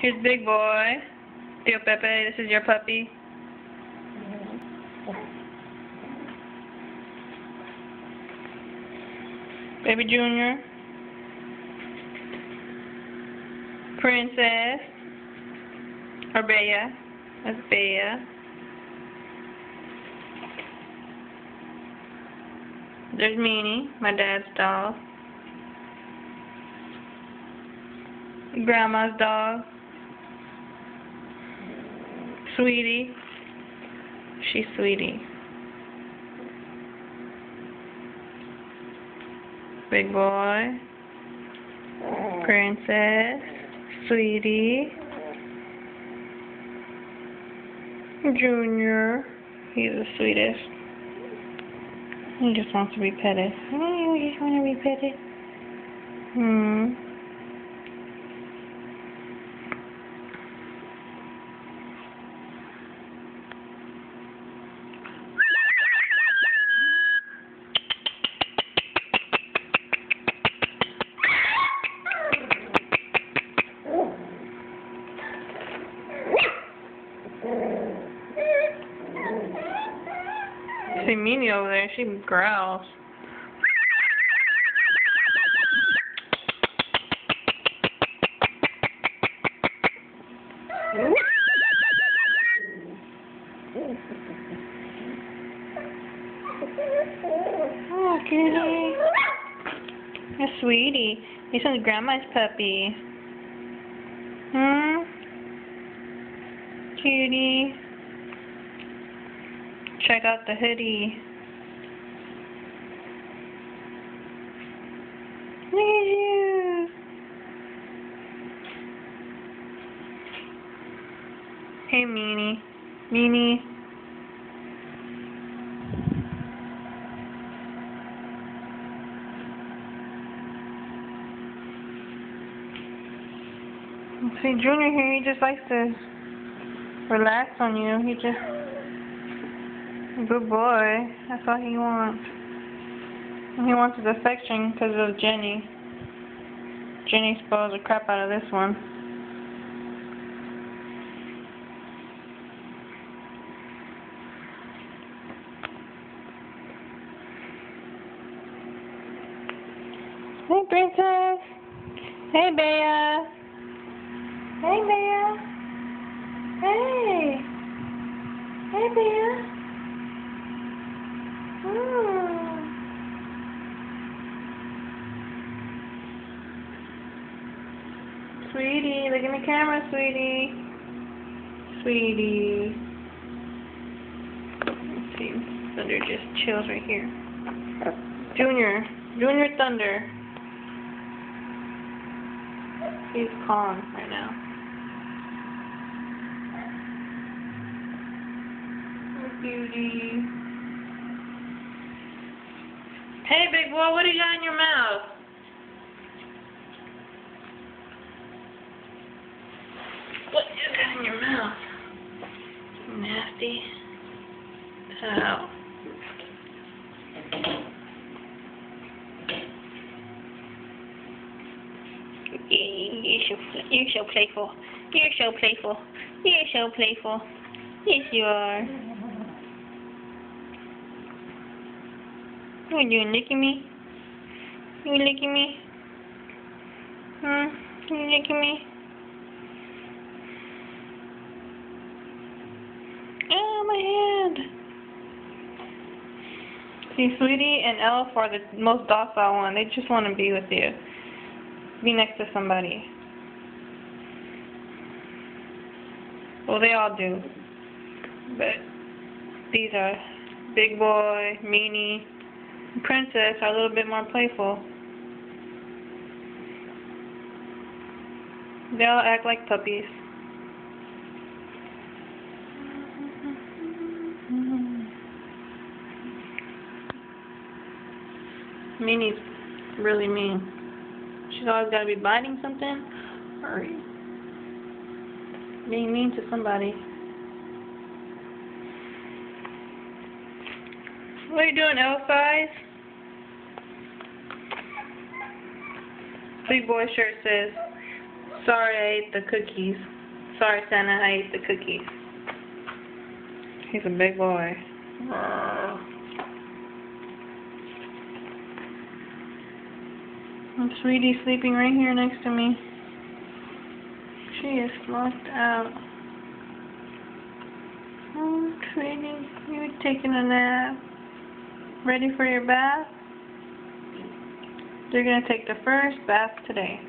Here's Big Boy. Tío Pepe, this is your puppy. Baby Junior. Princess. Or Bea. That's Bea. There's Meanie, my dad's dog. Grandma's dog. Sweetie. She's Sweetie. Big Boy. Princess. Sweetie. Junior. He's the sweetest. He just wants to be petted. Oh, you just want to be petted? See Meanie over there, she growls. Oh, cutie. That's Sweetie. This one's Grandma's puppy. Cutie. Check out the hoodie. Look at you. Hey, Meanie. Meanie. See, Junior here, he just likes to relax on you. He just... Good boy. That's all he wants. And he wants his affection because of Jenny. Jenny spoils the crap out of this one. Hey, Princess. Hey, Bea. Hey, Bea. Hey. Hey, Bea. Sweetie, look in the camera, sweetie. Sweetie. Let's see. Thunder just chills right here. Junior. Junior Thunder. He's calm right now. Oh, beauty. Hey, big boy, what do you got in your mouth? What you got in your mouth? Nasty. Ow. You're so playful. You're so playful. You're so playful. Yes, you are. What are you doing, licking me? You licking me? You licking me? Oh, my hand. See, Sweetie and Elf are the most docile one. They just want to be with you. Be next to somebody. Well, they all do. But these are Big Boy, Meanie, and Princess are a little bit more playful. They all act like puppies. Meanie's really mean. She's always got to be biting something or being mean to somebody. What are you doing, Elf-Eyes? Big Boy shirt says, Sorry, I ate the cookies. Sorry, Santa, I ate the cookies. He's a big boy. And Sweetie's sleeping right here next to me. She is knocked out. Oh, Sweetie, you're taking a nap. Ready for your bath? You're going to take the first bath today.